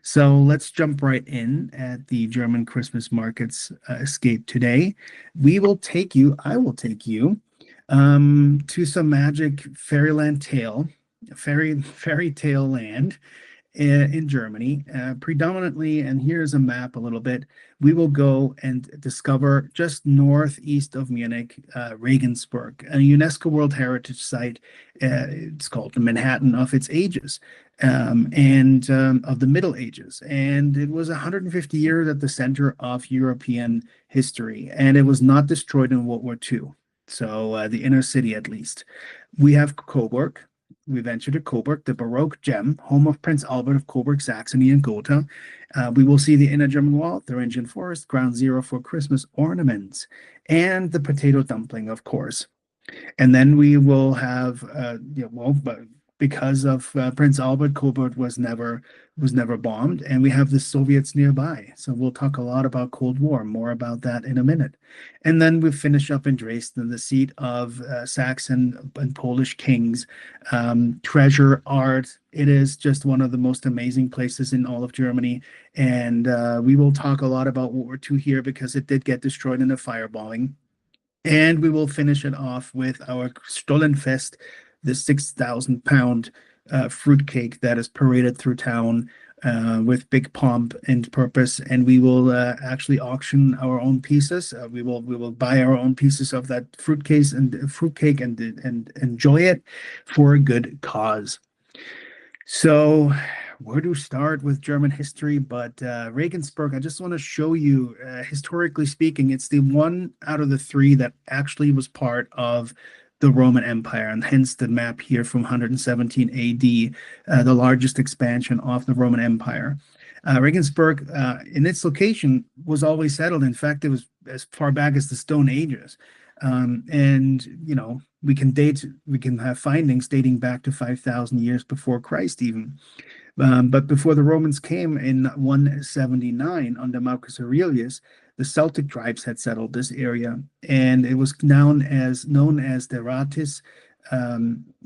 So let's jump right in at the German Christmas markets escape today. I will take you to some magic fairyland tale, fairy tale land in Germany, predominantly, and here's a map a little bit. We will go and discover just northeast of Munich, Regensburg, a UNESCO World Heritage Site. It's called the Manhattan of its ages, and of the Middle Ages. And it was 150 years at the center of European history, and it was not destroyed in World War II. So the inner city, at least. We have Coburg. We venture to Coburg, the Baroque gem, home of Prince Albert of Coburg, Saxony, and Gotha. We will see the inner German wall, Thuringian forest, ground zero for Christmas ornaments, and the potato dumpling, of course. And then we will have, but because of Prince Albert, Coburg was never bombed, and we have the Soviets nearby. So we'll talk a lot about Cold War, more about that in a minute. And then we finish up in Dresden, the seat of Saxon and Polish kings. Treasure art. It is just one of the most amazing places in all of Germany. And we will talk a lot about World War II here because it did get destroyed in a firebombing. And we will finish it off with our Stollenfest, the 6,000 pound fruitcake that is paraded through town with big pomp and purpose. And we will actually auction our own pieces. We will buy our own pieces of that fruitcake and enjoy it for a good cause. So, where to start with German history? But Regensburg, I just want to show you, historically speaking, it's the one out of the three that actually was part of the Roman Empire, and hence the map here from 117 AD, the largest expansion of the Roman Empire. Regensburg, in its location, was always settled. In fact, it was as far back as the Stone Ages. And we can have findings dating back to 5,000 years before Christ, even. But before the Romans came in 179 under Marcus Aurelius, the Celtic tribes had settled this area, and it was known as the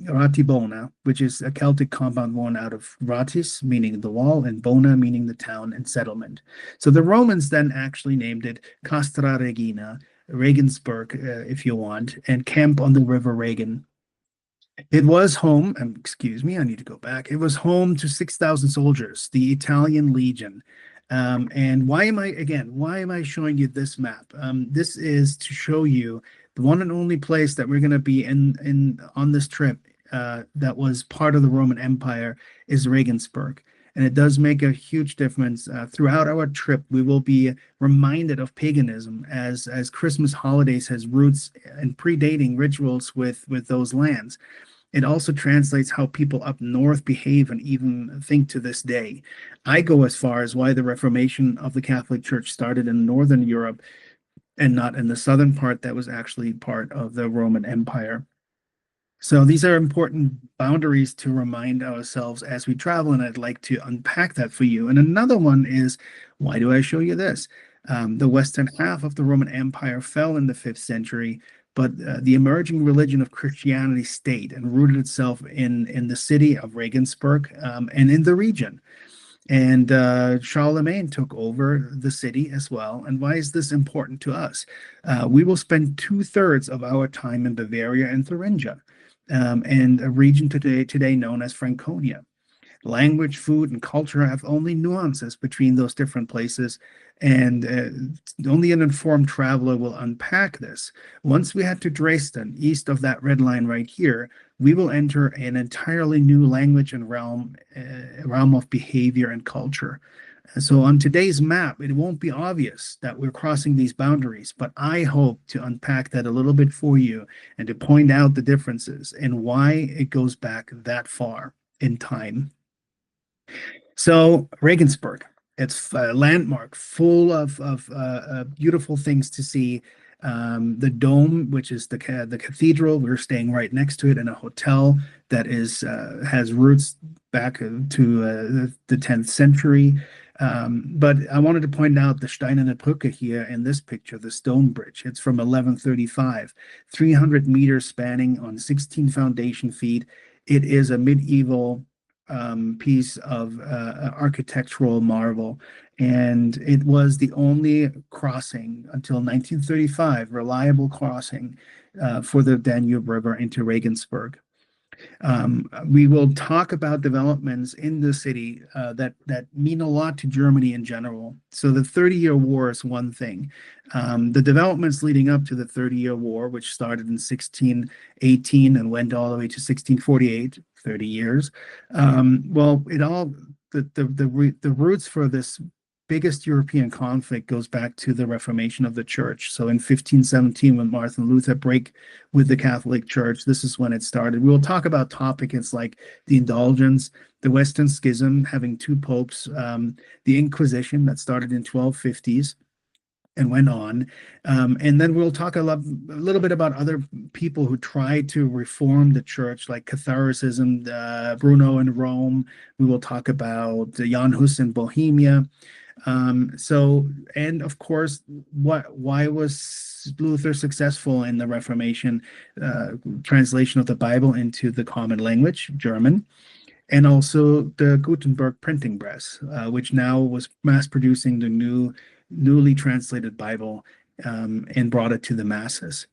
Ratibona, which is a Celtic compound born out of ratis, meaning the wall, and bona, meaning the town and settlement. So the Romans then actually named it Castra Regina, Regensburg, if you want, and camp on the River Regen. It was home, excuse me, I need to go back. It was home to 6,000 soldiers, the Italian Legion. And why am I showing you this map? This is to show you the one and only place that we're going to be in on this trip that was part of the Roman Empire is Regensburg. And it does make a huge difference. Throughout our trip, we will be reminded of paganism as Christmas holidays has roots and predating rituals with those lands. It also translates how people up north behave and even think to this day. I go as far as why the Reformation of the Catholic Church started in Northern Europe and not in the southern part that was actually part of the Roman Empire. So these are important boundaries to remind ourselves as we travel, and I'd like to unpack that for you. And another one is, why do I show you this? The western half of the Roman Empire fell in the 5th century, but the emerging religion of Christianity stayed and rooted itself in the city of Regensburg and in the region. And Charlemagne took over the city as well. And why is this important to us? We will spend 2/3 of our time in Bavaria and Thuringia, and a region today known as Franconia. Language, food, and culture have only nuances between those different places, and only an informed traveler will unpack this. Once we head to Dresden, east of that red line right here, we will enter an entirely new language and realm of behavior and culture. So on today's map, it won't be obvious that we're crossing these boundaries, but I hope to unpack that a little bit for you and to point out the differences and why it goes back that far in time. So Regensburg, it's a landmark full of beautiful things to see. The dome, which is the cathedral, we're staying right next to it in a hotel that is has roots back to the 10th century. But I wanted to point out the Steinerne Brücke here in this picture, the stone bridge. It's from 1135, 300 meters spanning on 16 foundation feet. It is a medieval piece of architectural marvel. And it was the only crossing until 1935, reliable crossing for the Danube River into Regensburg. We will talk about developments in the city that mean a lot to Germany in general. So the 30-Year War is one thing. The developments leading up to the 30-Year War, which started in 1618 and went all the way to 1648, 30 years. Well, it all the roots for this biggest European conflict goes back to the Reformation of the Church. So in 1517, when Martin Luther break with the Catholic Church, this is when it started. We will talk about topics like the Indulgence, the Western Schism, having two popes, the Inquisition that started in 1250s and went on. And then we'll talk a little bit about other people who tried to reform the church, like Catholicism, Bruno in Rome. We will talk about Jan Hus in Bohemia. And of course, why was Luther successful in the Reformation, translation of the Bible into the common language, German, and also the Gutenberg printing press, which now was mass producing the newly translated Bible, and brought it to the masses.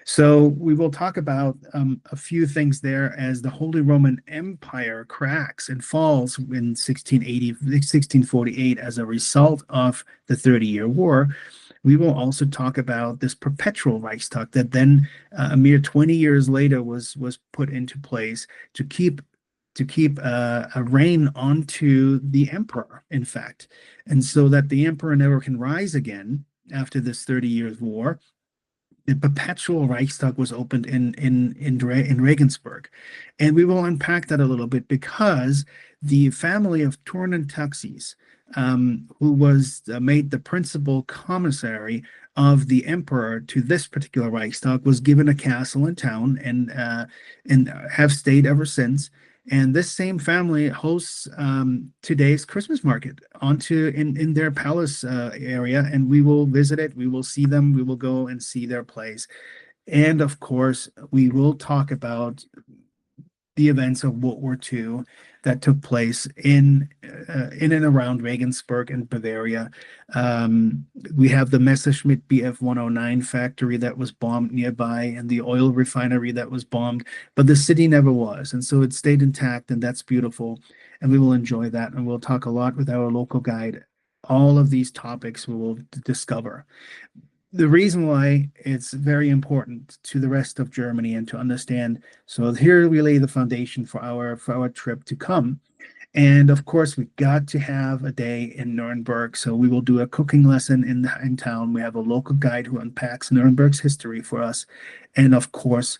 So we will talk about a few things there as the Holy Roman Empire cracks and falls in 1648 as a result of the 30-Year War. We will also talk about this perpetual Reichstag that then a mere 20 years later was put into place to keep a reign onto the emperor, in fact, and so that the emperor never can rise again after this 30 years war. The perpetual Reichstag was opened in Regensburg, and we will unpack that a little bit because the family of Thurn and Taxis, who was made the principal commissary of the emperor to this particular Reichstag, was given a castle in town and have stayed ever since. And this same family hosts today's Christmas market in their palace area, and we will visit it. We will see them. We will go and see their place, and of course, we will talk about the events of World War II that took place in and around Regensburg and Bavaria. We have the Messerschmitt Bf 109 factory that was bombed nearby and the oil refinery that was bombed, but the city never was. And so it stayed intact, and that's beautiful. And we will enjoy that. And we'll talk a lot with our local guide. All of these topics we will discover. The reason why it's very important to the rest of Germany and to understand. So here we lay the foundation for our trip to come. And of course, we got to have a day in Nuremberg. So we will do a cooking lesson in town. We have a local guide who unpacks Nuremberg's history for us. And of course,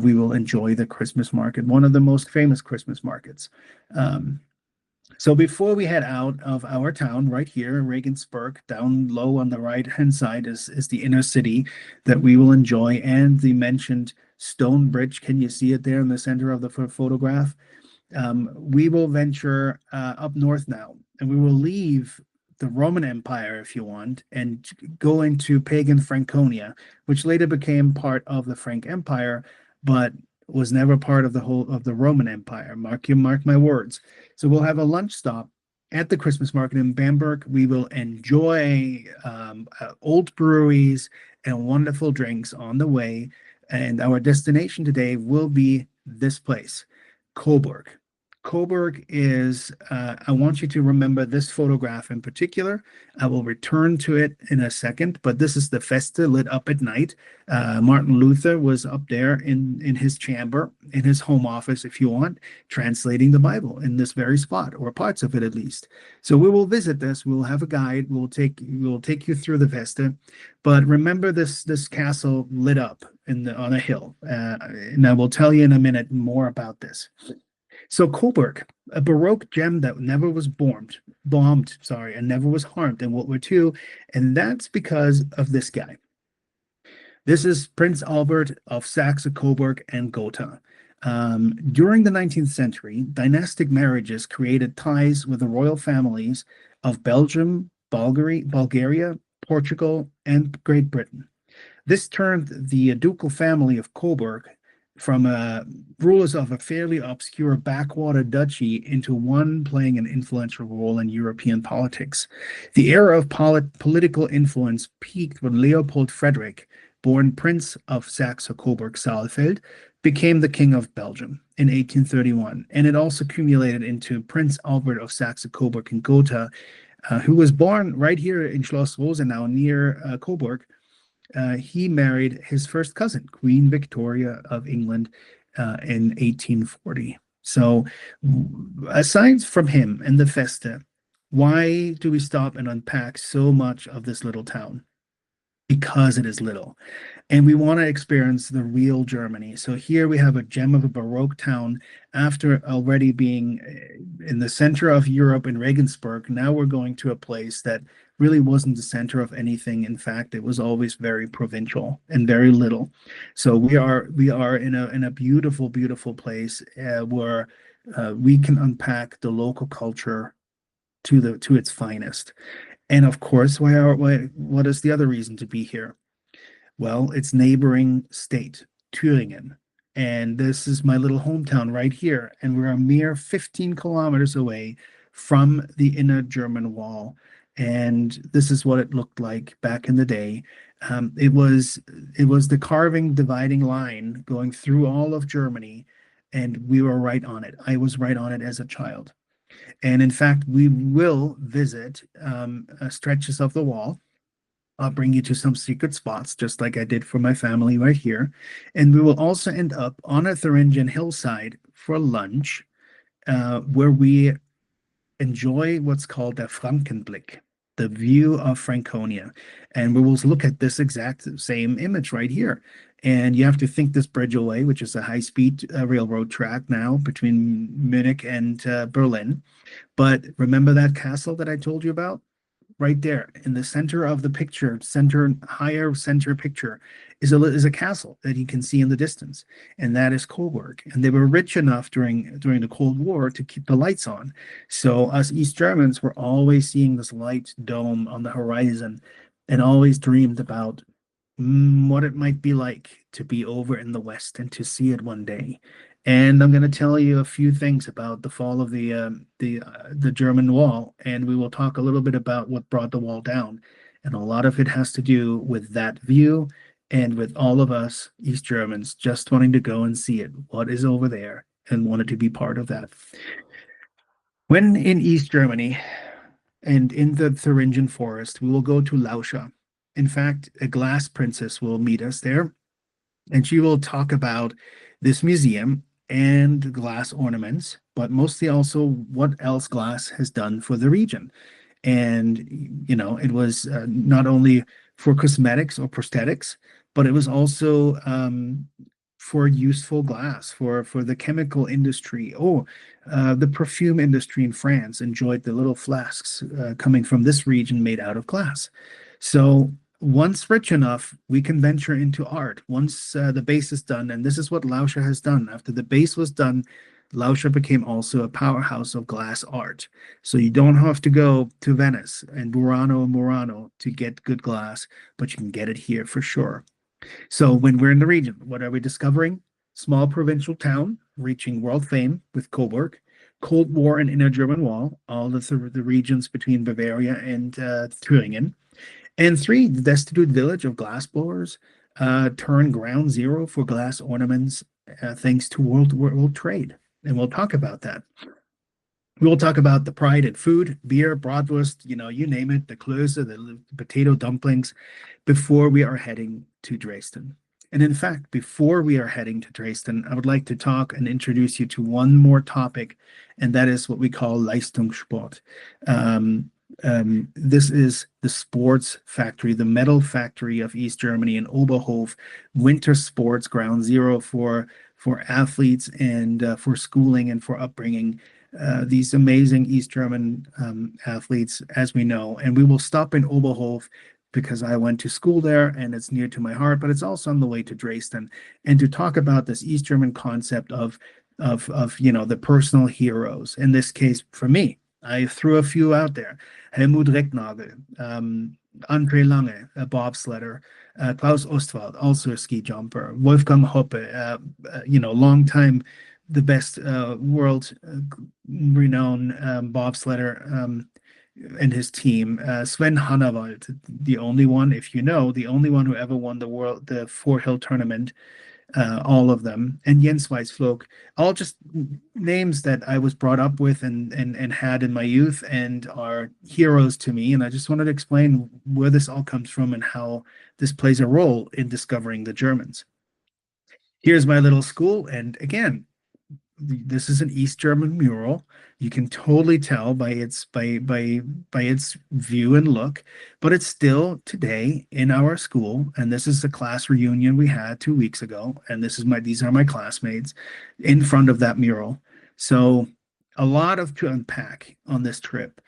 we will enjoy the Christmas market, one of the most famous Christmas markets. So before we head out of our town right here in Regensburg, down low on the right-hand side is the inner city that we will enjoy, and the mentioned stone bridge. Can you see it there in the center of the photograph? We will venture up north now, and we will leave the Roman Empire, if you want, and go into pagan Franconia, which later became part of the Frank Empire, but was never part of the whole of the Roman Empire. Mark my words. So we'll have a lunch stop at the Christmas market in Bamberg. We will enjoy old breweries and wonderful drinks on the way. And our destination today will be this place, Coburg. Coburg is, I want you to remember this photograph in particular. I will return to it in a second, but this is the Feste lit up at night. Martin Luther was up there in his chamber, in his home office, if you want, translating the Bible in this very spot, or parts of it at least. So we will visit this. We'll have a guide. We'll take you through the Feste. But remember this castle lit up on a hill. And I will tell you in a minute more about this. So Coburg, a Baroque gem that never was bombed, and never was harmed in World War II, and that's because of this guy. This is Prince Albert of Saxe-Coburg and Gotha. During the 19th century, dynastic marriages created ties with the royal families of Belgium, Bulgaria, Portugal, and Great Britain. This turned the ducal family of Coburg from rulers of a fairly obscure backwater duchy into one playing an influential role in European politics. The era of political influence peaked when Leopold Frederick, born Prince of Saxe-Coburg-Saalfeld, became the King of Belgium in 1831, and it also accumulated into Prince Albert of Saxe-Coburg and Gotha, who was born right here in Schloss Rosenau near Coburg. He married his first cousin, Queen Victoria of England, in 1840. So, aside from him and the Festa, why do we stop and unpack so much of this little town? Because it is little. And we want to experience the real Germany. So here we have a gem of a Baroque town after already being in the center of Europe in Regensburg. Now we're going to a place that really wasn't the center of anything. In fact, it was always very provincial and very little. So we are in a beautiful, beautiful place where we can unpack the local culture to its finest. And of course, what is the other reason to be here? Well, it's neighboring state, Thüringen. And this is my little hometown right here. And we're a mere 15 kilometers away from the inner German wall. And this is what it looked like back in the day. It was the carving dividing line going through all of Germany, and we were right on it. I was right on it as a child. And in fact, we will visit stretches of the wall. I'll bring you to some secret spots, just like I did for my family right here. And we will also end up on a Thuringian hillside for lunch, where we enjoy what's called the Frankenblick, the view of Franconia. And we will look at this exact same image right here. And you have to think this bridge away, which is a high-speed railroad track now between Munich and Berlin. But remember that castle that I told you about? Right there in the center of the picture, higher center picture, is a castle that you can see in the distance, and that is Coburg. And they were rich enough during the Cold War to keep the lights on. So us East Germans were always seeing this light dome on the horizon, and always dreamed about what it might be like to be over in the West and to see it one day. And I'm going to tell you a few things about the fall of the German wall, and we will talk a little bit about what brought the wall down. And a lot of it has to do with that view and with all of us East Germans just wanting to go and see it, what is over there, and wanted to be part of that. When in East Germany and in the Thuringian forest, we will go to Lauscha. In fact, a glass princess will meet us there, and she will talk about this museum and glass ornaments, but mostly also what else glass has done for the region. And, it was not only for cosmetics or prosthetics, but it was also for useful glass, for the chemical industry. The perfume industry in France enjoyed the little flasks coming from this region made out of glass. So once rich enough, we can venture into art. Once the base is done, and this is what Lauscha has done. After the base was done, Lauscha became also a powerhouse of glass art. So you don't have to go to Venice and Murano to get good glass, but you can get it here for sure. So when we're in the region, what are we discovering? Small provincial town reaching world fame with Coburg, Cold War and inner German wall, all the regions between Bavaria and Thüringen. And 3, the destitute village of glassblowers turned ground zero for glass ornaments thanks to world trade. And we'll talk about that. We'll talk about the pride in food, beer, bratwurst, you name it, the klöße, the potato dumplings, before we are heading to Dresden. And in fact, before we are heading to Dresden, I would like to talk and introduce you to one more topic, and that is what we call Leistungssport. This is the sports factory, the metal factory of East Germany in Oberhof, winter sports, ground zero for athletes and for schooling and for upbringing. These amazing East German athletes, as we know. And we will stop in Oberhof because I went to school there and it's near to my heart, but it's also on the way to Dresden. And to talk about this East German concept of the personal heroes. In this case, for me, I threw a few out there. Helmut Recknagel, Andre Lange, a bobsledder, Klaus Ostwald, also a ski jumper, Wolfgang Hoppe, long time, the best world renowned bobsledder, and his team, Sven Hannawald, the only one, if you know, the only one who ever won the Four Hill tournament, all of them, and Jens Weisflog, all just names that I was brought up with and had in my youth and are heroes to me. And I just wanted to explain where this all comes from and how this plays a role in discovering the Germans. Here's my little school, and again, this is an East German mural. You can totally tell by its view and look, but it's still today in our school. And this is the class reunion we had 2 weeks ago. And these are my classmates in front of that mural. So a lot of to unpack on this trip.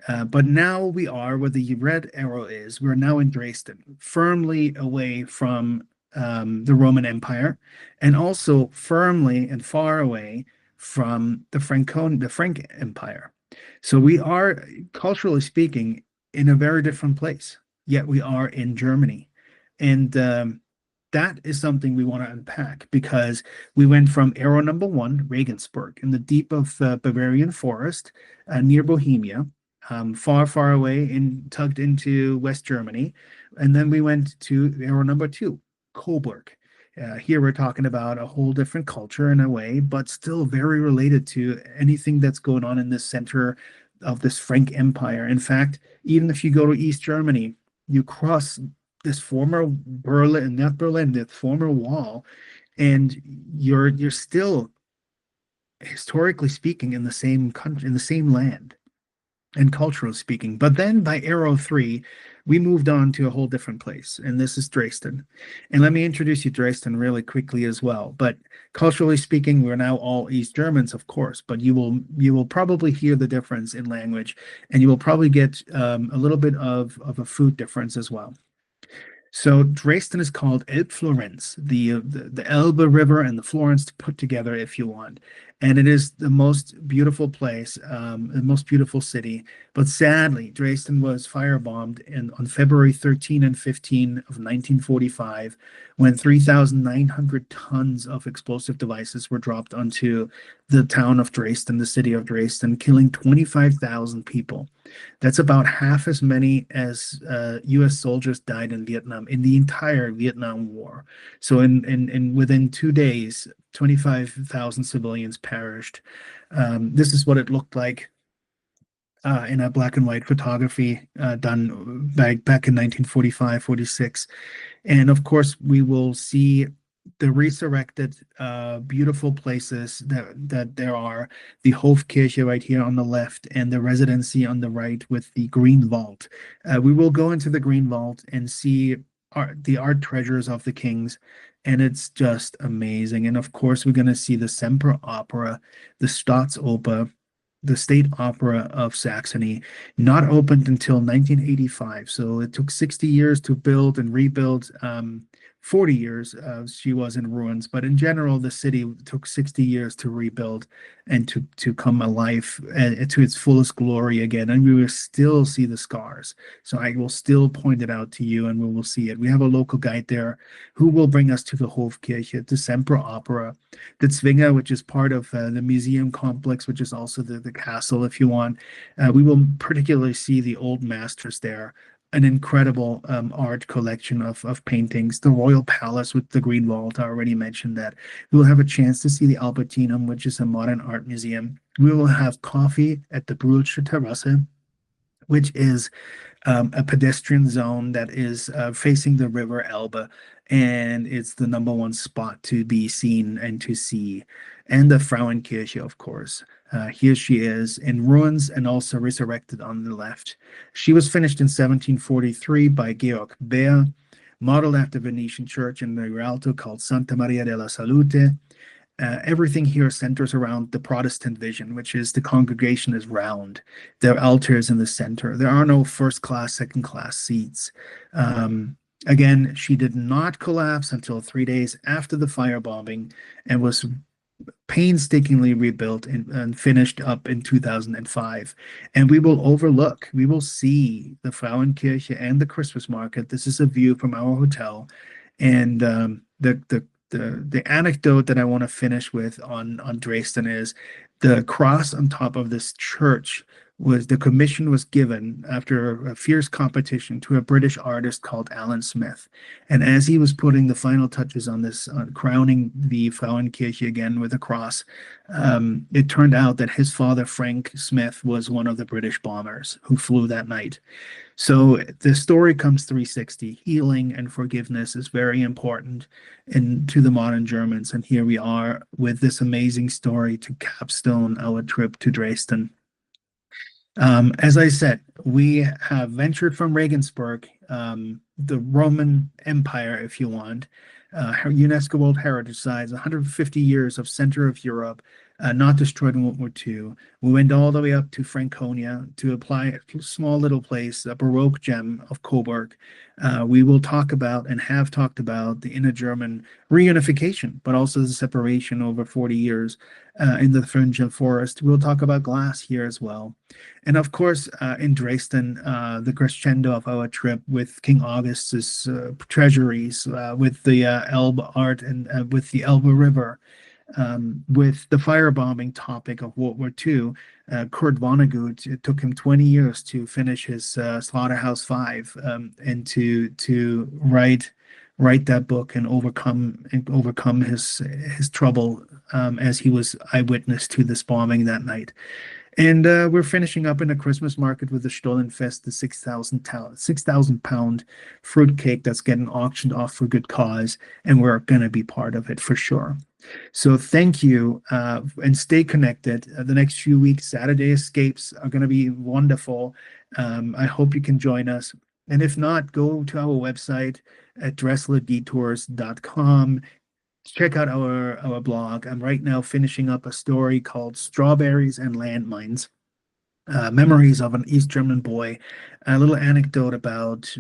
But now we are where the red arrow is. We're now in Dresden, firmly away from the Roman Empire, and also firmly and far away from the Frank Empire. So we are, culturally speaking, in a very different place. Yet we are in Germany, and that is something we want to unpack because we went from arrow number one, Regensburg, in the deep of Bavarian forest near Bohemia, far, far away and tugged into West Germany. And then we went to arrow number two, Coburg. Here we're talking about a whole different culture in a way, but still very related to anything that's going on in the center of this Frank Empire. In fact, even if you go to East Germany, you cross this former Berlin, not Berlin, the former wall, and you're still, historically speaking, in the same country, in the same land and culturally speaking. But then by arrow three, we moved on to a whole different place, and this is Dresden. And let me introduce you to Dresden really quickly as well. But culturally speaking, we're now all East Germans, of course, but you will probably hear the difference in language, and you will probably get a little bit of a food difference as well. So Dresden is called Elbflorenz, the Elbe River and the Florence put together, if you want. And it is the most beautiful place, the most beautiful city. But sadly, Dresden was firebombed on February 13 and 15 of 1945, when 3,900 tons of explosive devices were dropped onto the town of Dresden, the city of Dresden, killing 25,000 people. That's about half as many as U.S. soldiers died in Vietnam, in the entire Vietnam War. So in within 2 days, 25,000 civilians perished. This is what it looked like in a black and white photography done back in 1945, 46. And of course, we will see the resurrected beautiful places that there are, the Hofkirche right here on the left and the residency on the right with the Green Vault. We will go into the Green Vault and see the art treasures of the kings, and it's just amazing. And of course, we're going to see the Semper Opera, the Staatsoper, the State Opera of Saxony, not opened until 1985. So it took 60 years to build and rebuild. 40 years she was in ruins, but in general, the city took 60 years to rebuild and to come alive to its fullest glory again. And we will still see the scars. So I will still point it out to you, and we will see it. We have a local guide there who will bring us to the Hofkirche, the Semper Opera, the Zwinger, which is part of the museum complex, which is also the castle, if you want. We will particularly see the old masters there, an incredible art collection of paintings. The Royal Palace with the Green Vault, I already mentioned that. We will have a chance to see the Albertinum, which is a modern art museum. We will have coffee at the Brühlsche Terrasse, which is a pedestrian zone that is facing the river Elbe, and it's the number one spot to be seen and to see. And the Frauenkirche, of course. Here she is in ruins and also resurrected on the left. She was finished in 1743 by Georg Beer, modeled after Venetian church in the Rialto called Santa Maria della Salute. Everything here centers around the Protestant vision, which is the congregation is round. There are altars in the center. There are no first class, second class seats. Again, she did not collapse until 3 days after the firebombing and was painstakingly rebuilt and finished up in 2005. And we will see the Frauenkirche and the Christmas market. This is a view from our hotel. And the anecdote that I want to finish with on Dresden is the cross on top of this church was the commission was given after a fierce competition to a British artist called Alan Smith. And as he was putting the final touches on this, crowning the Frauenkirche again with a cross, it turned out that his father, Frank Smith, was one of the British bombers who flew that night. So the story comes 360. Healing and forgiveness is very important to the modern Germans. And here we are with this amazing story to capstone our trip to Dresden. As I said, we have ventured from Regensburg, the Roman Empire, if you want, UNESCO World Heritage Sites, 150 years of center of Europe, not destroyed in World War II. We went all the way up to Franconia to apply a small little place, a Baroque gem of Coburg. We will talk about and have talked about the inner-German reunification, but also the separation over 40 years in the Thuringian Forest. We'll talk about glass here as well. And of course, in Dresden, the crescendo of our trip with King Augustus' treasuries, with the Elbe art and with the Elbe River, with the firebombing topic of World War II. Kurt Vonnegut, it took him 20 years to finish his Slaughterhouse Five, and to write that book and overcome his trouble as he was eyewitness to this bombing that night. And we're finishing up in a Christmas market with the Stollenfest, the 6,000 pound fruit cake that's getting auctioned off for good cause, and we're going to be part of it for sure. So thank you, and stay connected. The next few weeks, Saturday escapes are going to be wonderful. I hope you can join us. And if not, go to our website at dresslerdetours.com. Check out our blog. I'm right now finishing up a story called Strawberries and Landmines. Memories of an East German boy. A little anecdote about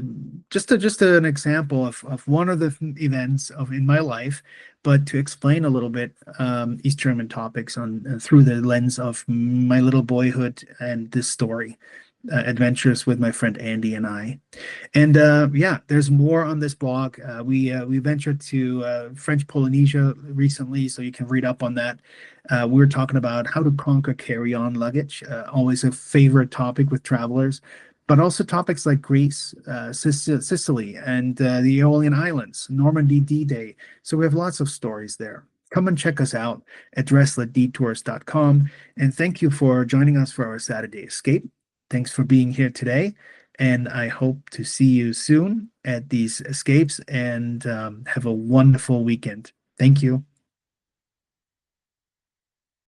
just an example of one of the events of in my life, but to explain a little bit East German topics on through the lens of my little boyhood and this story. Adventures with my friend Andy and I. And yeah, there's more on this blog. We ventured to French Polynesia recently, so you can read up on that. We're talking about how to conquer carry-on luggage, always a favorite topic with travelers, but also topics like Greece, Sicily, and the Aeolian Islands, Normandy D-Day. So we have lots of stories there. Come and check us out at dresslerdetours.com. And thank you for joining us for our Saturday escape. Thanks for being here today, and I hope to see you soon at these escapes, and have a wonderful weekend. Thank you.